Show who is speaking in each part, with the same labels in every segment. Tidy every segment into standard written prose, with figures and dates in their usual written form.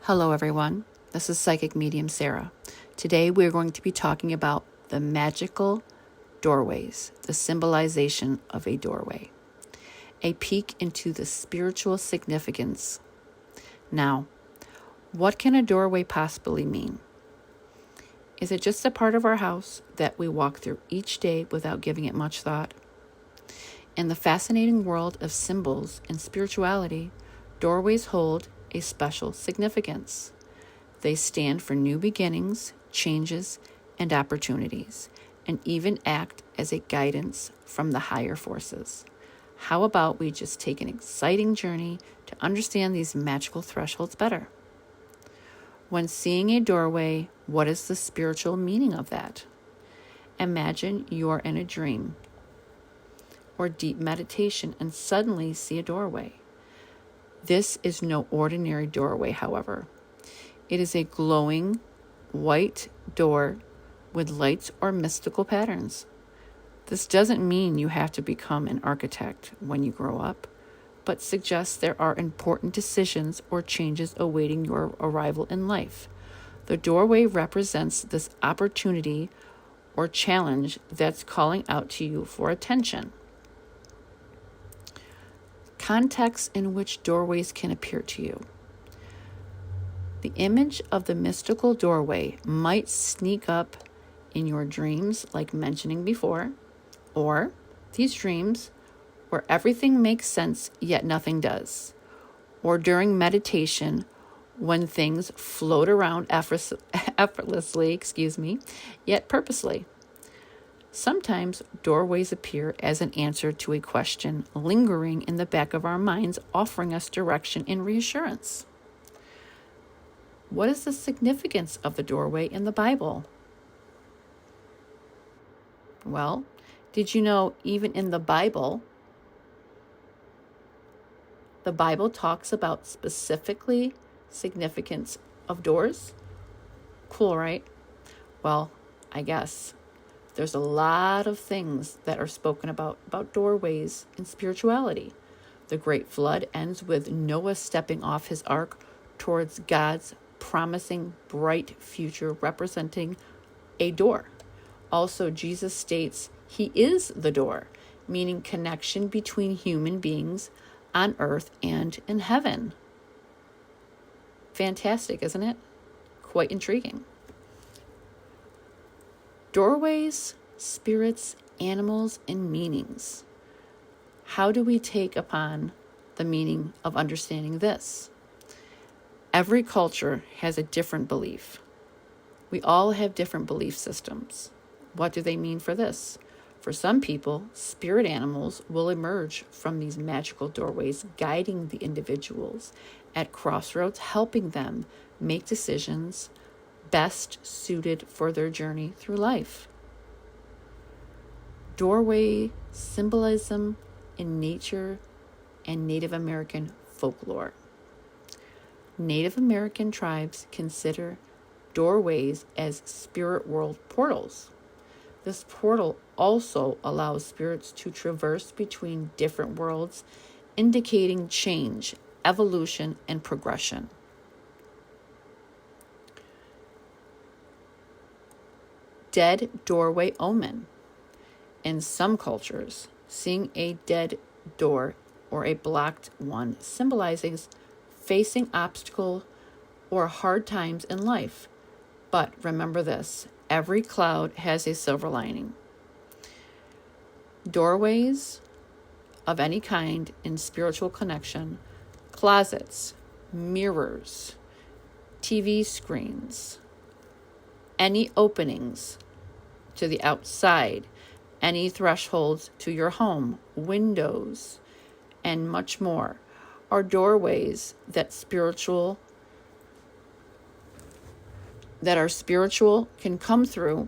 Speaker 1: Hello, everyone. This is Psychic Medium Sarah. Today, we're going to be talking about the magical doorways, the symbolization of a doorway, a peek into the spiritual significance. Now, what can a doorway possibly mean? Is it just a part of our house that we walk through each day without giving it much thought? In the fascinating world of symbols and spirituality, doorways hold a special significance. They stand for new beginnings, changes, and opportunities, and even act as a guidance from the higher forces. How about we just take an exciting journey to understand these magical thresholds better? When seeing a doorway, what is the spiritual meaning of that? Imagine you're in a dream or deep meditation and suddenly see a doorway. This is no ordinary doorway, however. It is a glowing white door with lights or mystical patterns. This doesn't mean you have to become an architect when you grow up, but suggests there are important decisions or changes awaiting your arrival in life. The doorway represents this opportunity or challenge that's calling out to you for attention. Contexts in which doorways can appear to you. The image of the mystical doorway might sneak up in your dreams, like mentioning before, or these dreams where everything makes sense yet nothing does, or during meditation when things float around effortlessly, yet purposely. Sometimes doorways appear as an answer to a question lingering in the back of our minds, offering us direction and reassurance. What is the significance of the doorway in the Bible? Well, did you know even in the Bible talks about specifically significance of doors? Cool, right? Well, I guess there's a lot of things that are spoken about doorways in spirituality. The Great Flood ends with Noah stepping off his ark towards God's promising bright future, representing a door. Also, Jesus states he is the door, meaning connection between human beings on earth and in heaven. Fantastic, isn't it? Quite intriguing. Doorways, spirits, animals, and meanings. How do we take upon the meaning of understanding this? Every culture has a different belief. We all have different belief systems. What do they mean for this? For some people, spirit animals will emerge from these magical doorways, guiding the individuals at crossroads, helping them make decisions best suited for their journey through life. Doorway symbolism in nature and Native American folklore. Native American tribes consider doorways as spirit world portals. This portal also allows spirits to traverse between different worlds, indicating change, evolution, and progression. Dead doorway omen. In some cultures, seeing a dead door or a blocked one symbolizes facing obstacles or hard times in life. But remember this, every cloud has a silver lining. Doorways of any kind in spiritual connection, closets, mirrors, TV screens, any openings to the outside, any thresholds to your home, windows, and much more are doorways that are spiritual can come through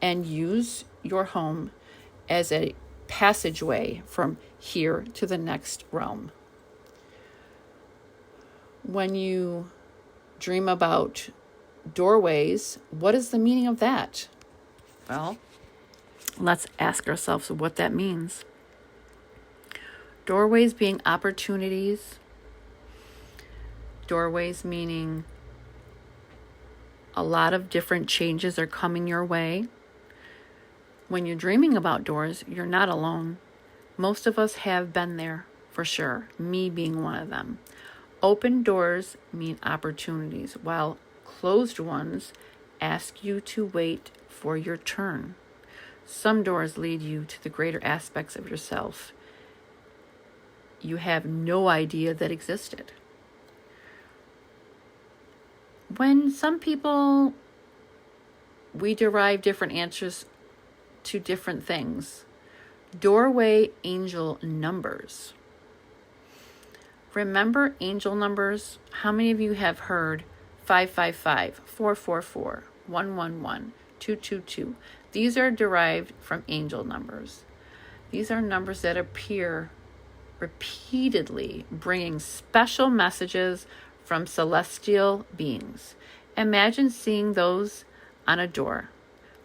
Speaker 1: and use your home as a passageway from here to the next realm. When you dream about doorways, what is the meaning of that? Well, let's ask ourselves what that means. Doorways being opportunities Doorways meaning a lot of different changes are coming your way. When you're dreaming about doors, you're not alone. Most of us have been there, for sure, me being one of them. Open doors mean opportunities, while closed ones ask you to wait for your turn. Some doors lead you to the greater aspects of yourself you have no idea that existed. When some people, we derive different answers to different things. Doorway angel numbers. Remember angel numbers? How many of you have heard 555, 444, 111, 222? These are derived from angel numbers. These are numbers that appear repeatedly, bringing special messages from celestial beings. Imagine seeing those on a door.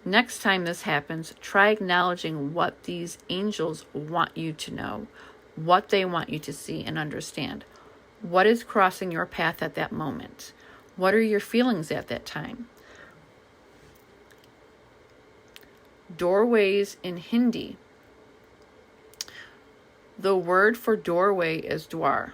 Speaker 1: Next time this happens, try acknowledging what these angels want you to know, what they want you to see and understand. What is crossing your path at that moment? What are your feelings at that time? Doorways in Hindi. The word for doorway is dwar,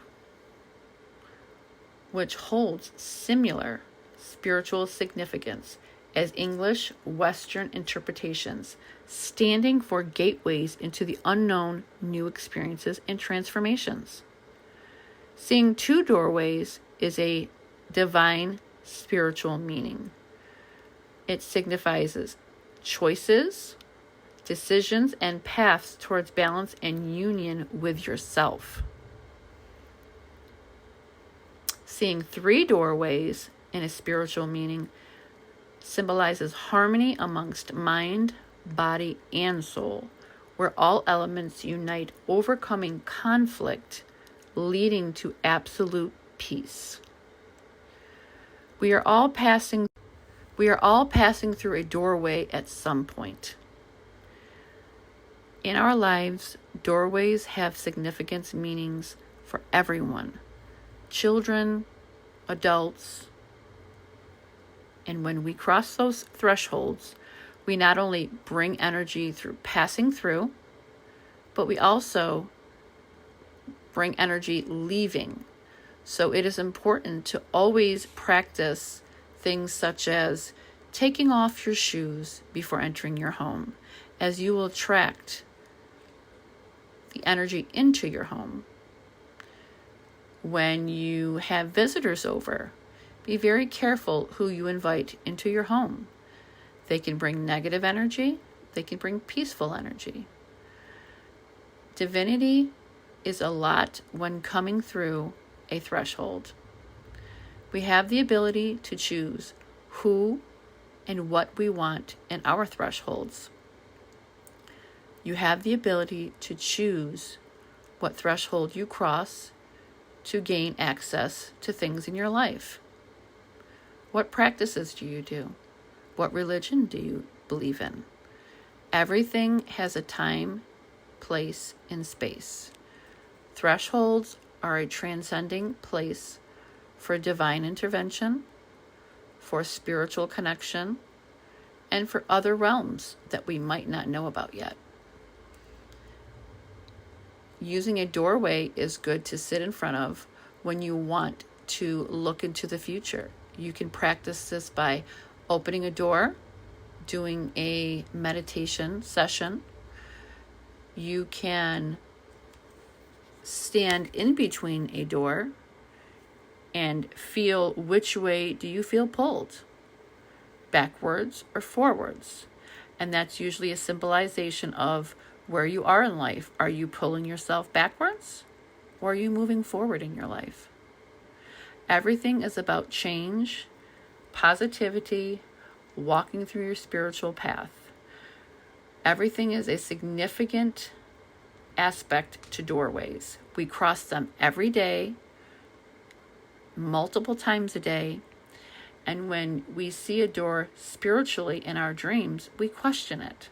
Speaker 1: which holds similar spiritual significance as English Western interpretations, standing for gateways into the unknown, new experiences and transformations. Seeing two doorways is a divine spiritual meaning. It signifies choices, decisions, and paths towards balance and union with yourself. Seeing three doorways in a spiritual meaning symbolizes harmony amongst mind, body, and soul, where all elements unite, overcoming conflict, leading to absolute peace. We are all passing through a doorway at some point. In our lives, doorways have significant meanings for everyone, children, adults, and when we cross those thresholds, we not only bring energy through passing through, but we also bring energy leaving. So it is important to always practice things such as taking off your shoes before entering your home, as you will attract the energy into your home. When you have visitors over, be very careful who you invite into your home. They can bring negative energy, they can bring peaceful energy. Divinity is a lot when coming through a threshold. We have the ability to choose who and what we want in our thresholds. You have the ability to choose what threshold you cross to gain access to things in your life. What practices do you do? What religion do you believe in? Everything has a time, place, and space. Thresholds are a transcending place for divine intervention, for spiritual connection, and for other realms that we might not know about yet. Using a doorway is good to sit in front of when you want to look into the future. You can practice this by opening a door, doing a meditation session. You can stand in between a door and feel which way do you feel pulled, backwards or forwards. And that's usually a symbolization of where you are in life. Are you pulling yourself backwards or are you moving forward in your life? Everything is about change, positivity, walking through your spiritual path. Everything is a significant aspect to doorways. We cross them every day, multiple times a day. And when we see a door spiritually in our dreams, we question it.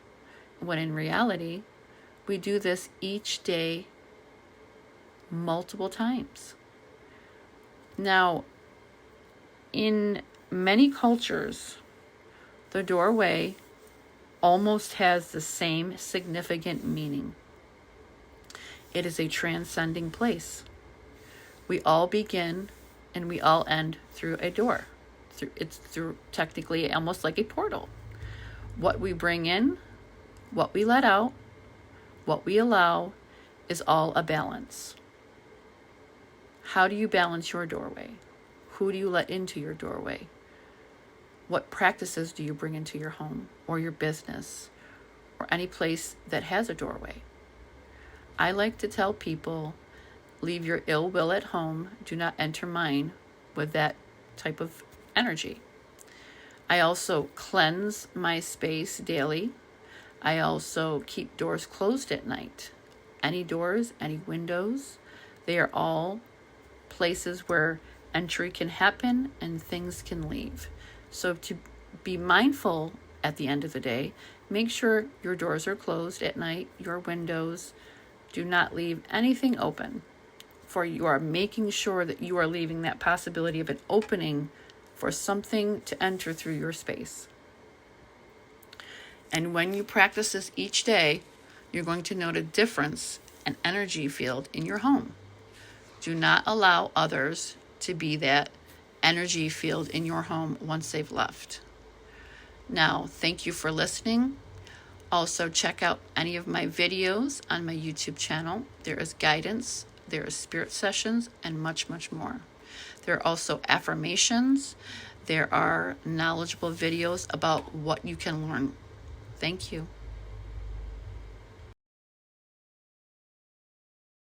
Speaker 1: When in reality, we do this each day, multiple times. Now, in many cultures, the doorway almost has the same significant meaning. It is a transcending place. We all begin and we all end through a door. It's through technically almost like a portal. What we bring in, what we let out, what we allow is all a balance. How do you balance your doorway? Who do you let into your doorway? What practices do you bring into your home or your business or any place that has a doorway? I like to tell people, leave your ill will at home. Do not enter mine with that type of energy. I also cleanse my space daily. I also keep doors closed at night. Any doors, any windows, they are all places where entry can happen and things can leave. So to be mindful at the end of the day, make sure your doors are closed at night, your windows. Do not leave anything open, for you are making sure that you are leaving that possibility of an opening for something to enter through your space. And when you practice this each day, you're going to note a difference in energy field in your home. Do not allow others to be that energy field in your home once they've left. Now, thank you for listening. Also, check out any of my videos on my YouTube channel. There is guidance, there is spirit sessions, and much, much more. There are also affirmations. There are knowledgeable videos about what you can learn. Thank you.